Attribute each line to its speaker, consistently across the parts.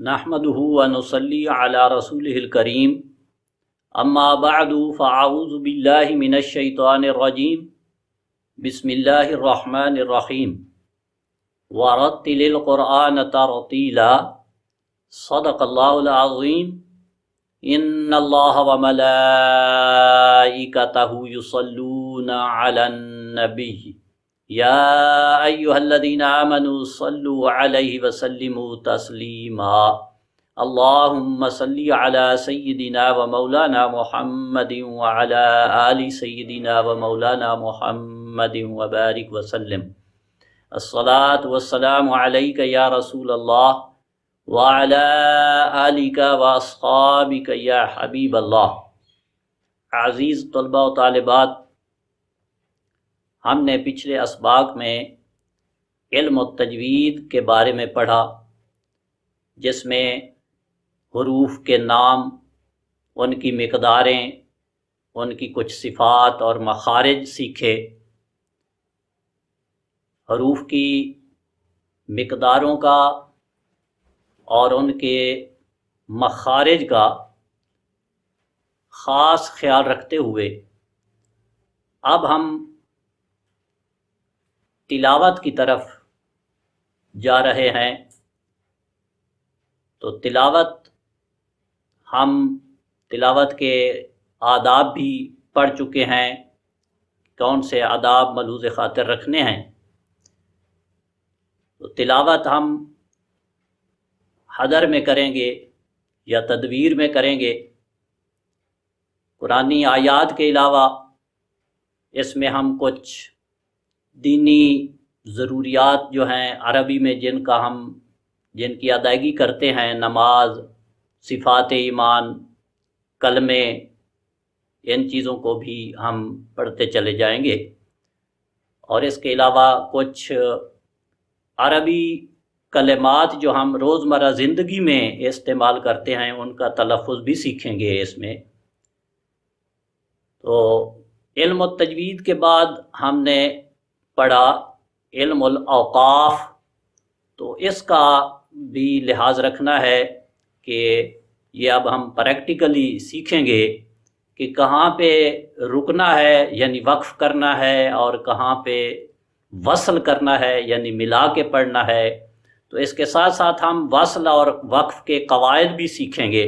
Speaker 1: نحمدہ ونصلی علی رسولہ الکریم اما بعد فاعوذ باللہ من الشیطان الرجیم بسم اللہ الرحمن الرحیم ورتل القرآن ترتیلا صدق اللہ العظیم ان اللہ وملائکتہ یصلون علی النبی یا ایہا الذین آمنوا صلوا علیہ وسلموا تسلیما اللہم صلی علی سیدنا و مولانا محمد وعلی آل سیدنا و مولانا محمد وبارک وسلم الصلاة والسلام علیک یا رسول اللہ وعلی آلک و اصحابک یا حبیب اللہ۔ عزیز طلبہ و طالبات، ہم نے پچھلے اسباق میں علم التجوید کے بارے میں پڑھا، جس میں حروف کے نام، ان کی مقداریں، ان کی کچھ صفات اور مخارج سیکھے۔ حروف کی مقداروں کا اور ان کے مخارج کا خاص خیال رکھتے ہوئے اب ہم تلاوت کی طرف جا رہے ہیں۔ تو ہم تلاوت کے آداب بھی پڑھ چکے ہیں، کون سے آداب ملحوظ خاطر رکھنے ہیں۔ تو تلاوت ہم حضر میں کریں گے یا تدبیر میں کریں گے۔ قرآنی آیات کے علاوہ اس میں ہم کچھ دینی ضروریات جو ہیں عربی میں جن کی ادائیگی کرتے ہیں، نماز، صفات ایمان، کلمے، ان چیزوں کو بھی ہم پڑھتے چلے جائیں گے۔ اور اس کے علاوہ کچھ عربی کلمات جو ہم روزمرہ زندگی میں استعمال کرتے ہیں، ان کا تلفظ بھی سیکھیں گے اس میں۔ تو علم التجوید کے بعد ہم نے پڑھا علم الاوقاف۔ تو اس کا بھی لحاظ رکھنا ہے کہ یہ اب ہم پریکٹیکلی سیکھیں گے کہ کہاں پہ رکنا ہے یعنی وقف کرنا ہے، اور کہاں پہ وصل کرنا ہے یعنی ملا کے پڑھنا ہے۔ تو اس کے ساتھ ساتھ ہم وصل اور وقف کے قواعد بھی سیکھیں گے۔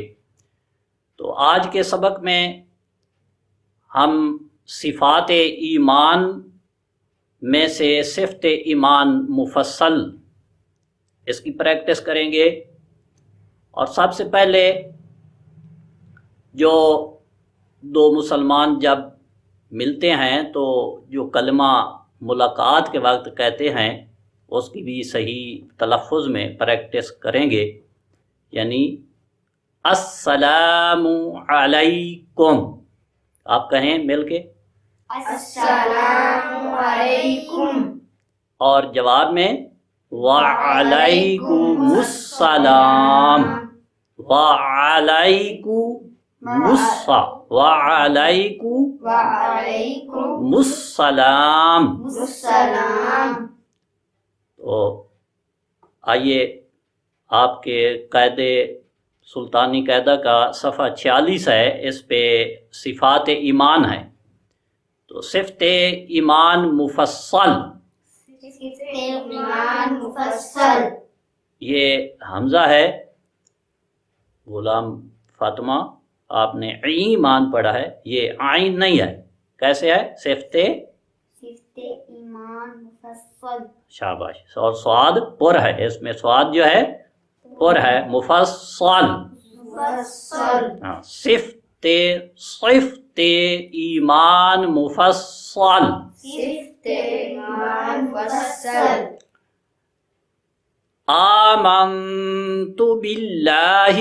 Speaker 1: تو آج کے سبق میں ہم صفات ایمان میں سے صفت ایمان مفصل اس کی پریکٹس کریں گے۔ اور سب سے پہلے جو دو مسلمان جب ملتے ہیں تو جو کلمہ ملاقات کے وقت کہتے ہیں اس کی بھی صحیح تلفظ میں پریکٹس کریں گے، یعنی السلام علیکم۔ آپ کہیں مل کے
Speaker 2: السلام علیکم،
Speaker 1: اور جواب میں وعلیکم السلام، وعلیکم السلام۔ تو آئیے آپ کے قاعدے سلطانی قاعدہ کا صفحہ 46 ہے، اس پہ صفات ایمان ہے۔ تو صفت ایمان مفصل، یہ حمزہ ہے۔ غلام فاطمہ، آپ نے ایمان پڑھا ہے، یہ عین نہیں ہے۔ کیسے ہے؟ صفت
Speaker 2: ایمان مفصل۔
Speaker 1: شاباش۔ اور سواد پر ہے، اس میں سواد جو ہے پر ہے، مفصل۔ صفت ایمان مفصل۔ آمنت باللہ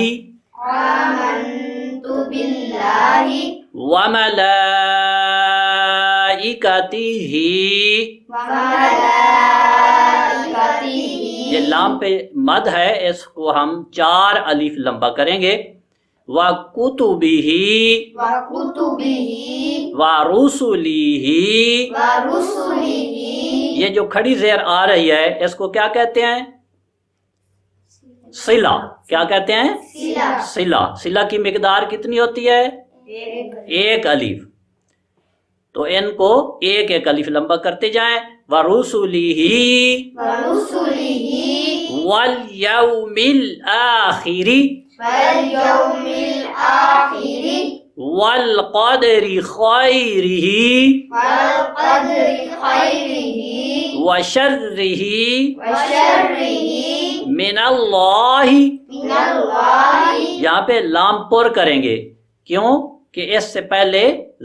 Speaker 1: وملائکتہ۔ یہ لام پہ مد ہے، اس کو ہم 4 الف لمبا کریں گے۔ وَكُتُبِهِ وَرُسُلِهِ۔ یہ جو کھڑی زیر آ رہی ہے اس کو کیا کہتے ہیں؟ صلہ کیا کہتے ہیں؟ صلہ. صلہ کی مقدار کتنی ہوتی ہے؟ ایک الف. تو ان کو ایک ایک الف لمبا کرتے جائیں. وَرُسُلِهِ وَالْيَوْمِ الْآخِرِ وَالْقَدْرِ خَيْرِهِ وَشَرِّهِ مِنَ اللَّهِ. یہاں پہ لام پر کریں گے. کیوں؟ کہ اس سے پہلے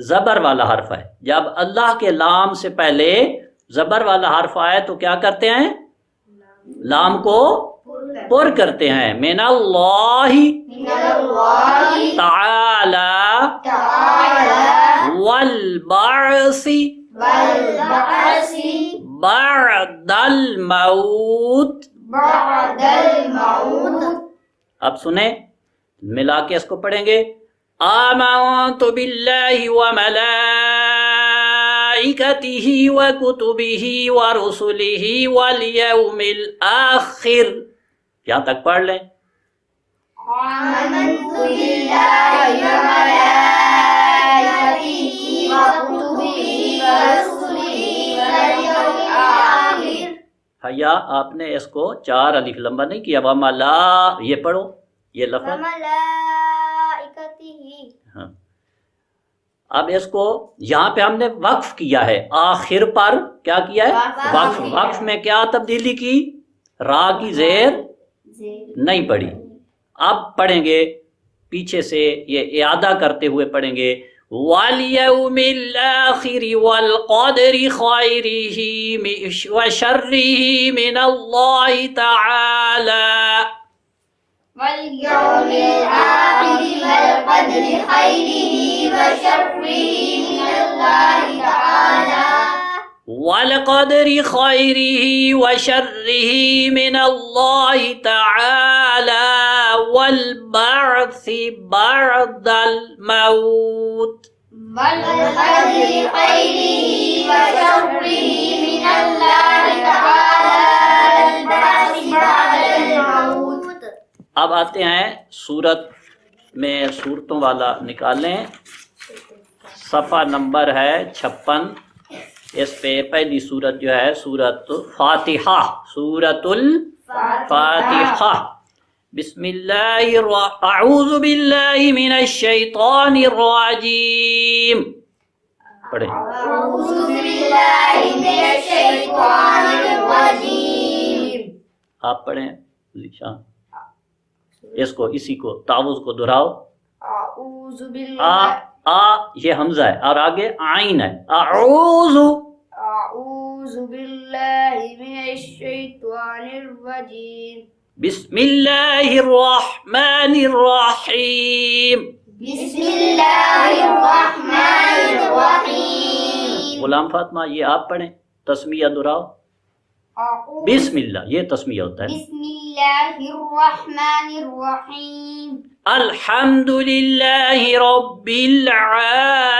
Speaker 1: زبر والا حرف ہے. جب اللہ کے لام سے پہلے زبر والا حرف آئے تو کیا کرتے ہیں؟ لام کو پر کرتے ہیں. من اللہ تعالی والبعث بعد الموت. اب سنیں، ملا کے اس کو پڑھیں گے. آمنت باللہ وملائکتہ وکتبہ ورسلہ والیوم الآخر. یہاں تک پڑھ لیں.
Speaker 2: آمنت باللہ وملائکتہ وکتبہ ورسلہ والیوم الآخر.
Speaker 1: حیا آپ نے اس کو 4 الف لمبا نہیں کیا. وملا یہ پڑھو، یہ لفظ. ہاں. اب اس کو یہاں پہ ہم نے وقف کیا ہے. آخر پر کیا کیا ہے؟ وقف. وقف میں کیا تبدیلی کی؟ را کی زیر نہیں پڑھی. اب پڑھیں گے پیچھے سے، یہ اعادہ کرتے ہوئے پڑھیں گے. وَالْيَوْمِ الْآخِرِ وَالْقَدْرِ خَيْرِهِ وَشَرِّهِ مِنَ اللَّهِ تَعَالَى.
Speaker 2: واليوم الآخر والقدر خيره وشره من الله تعالى.
Speaker 1: والقدر خيره وشره من الله تعالى والبعث بعد الموت.
Speaker 2: والقدر خيره وشره من الله تعالى والبعث بعد الموت.
Speaker 1: اب آتے ہیں سورت میں، صورتوں والا نکال لیں. صفحہ نمبر ہے 56. اس پہ پہلی سورت جو ہے سورت فاتحہ، سورت الفاتحہ. بسم اللہ اعوذ باللہ من الشیطان الرجیم. پڑھیں.
Speaker 2: اعوذ باللہ من الشیطان الرجیم.
Speaker 1: آپ پڑھیں. اس کو، اسی کو تعوذ کو دہراؤ.
Speaker 2: اعوذ باللہ.
Speaker 1: یہ حمزہ ہے اور آگے عین ہے. اعوذ
Speaker 2: باللہ من الشیطان الرجیم.
Speaker 1: بسم اللہ الرحمن الرحیم.
Speaker 2: بسم اللہ الرحمن الرحیم.
Speaker 1: غلام فاطمہ یہ آپ پڑھیں. تسمیہ دہراؤ. بسم اللہ یہ تسمیہ ہوتا ہے.
Speaker 2: بسم اللہ الرحمن الرحیم.
Speaker 1: الحمد للہ رب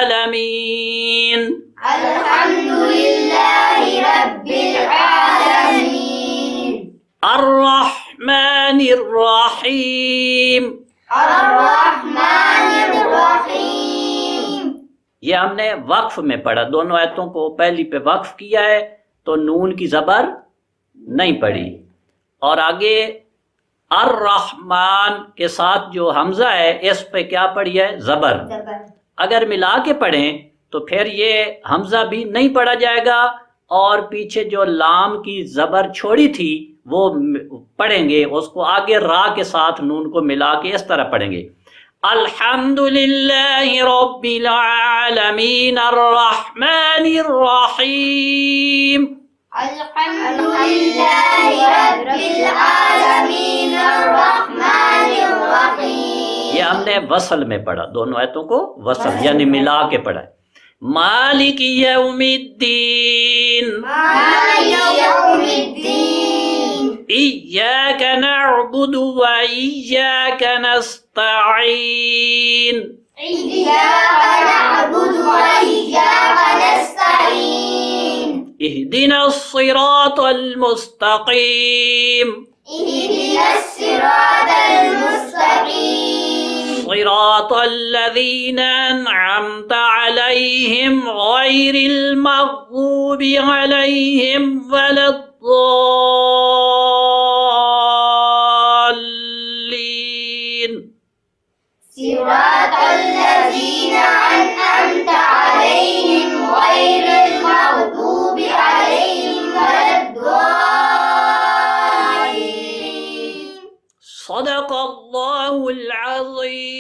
Speaker 1: العالمین.
Speaker 2: الحمد للہ رب العالمین.
Speaker 1: الرحمن الرحیم.
Speaker 2: الرحمن الرحیم.
Speaker 1: یہ ہم نے وقف میں پڑھا. دونوں آیتوں کو پہلی پہ وقف کیا ہے تو نون کی زبر نہیں پڑھی. اور آگے الرحمن کے ساتھ جو حمزہ ہے اس پہ کیا پڑھی ہے؟ زبر. اگر ملا کے پڑھیں تو پھر یہ حمزہ بھی نہیں پڑھا جائے گا، اور پیچھے جو لام کی زبر چھوڑی تھی وہ پڑھیں گے. اس کو آگے را کے ساتھ نون کو ملا کے اس طرح پڑھیں گے. الحمد للہ رب العالمین الرحمن الرحیم.
Speaker 2: الحمد للہ رب العالمین الرحمن الرحیم.
Speaker 1: یہ ہم نے وصل میں پڑھا. دونوں آیتوں کو وصل یعنی ملا کے پڑھا. مالک یوم الدین.
Speaker 2: مالک یوم الدین.
Speaker 1: ایاک نعبد و ایاک نستعین.
Speaker 2: ایاک نعبد و ایاک نستعین.
Speaker 1: اهدنا الصراط المستقیم.
Speaker 2: اهدنا الصراط المستقيم
Speaker 1: صراط الذين أنعمت عليهم غير المغضوب عليهم ولا الضالين
Speaker 2: صراط الذين أنعمت عليهم غير المغضوب عليهم ولا الضالين
Speaker 1: صدق الله العظيم.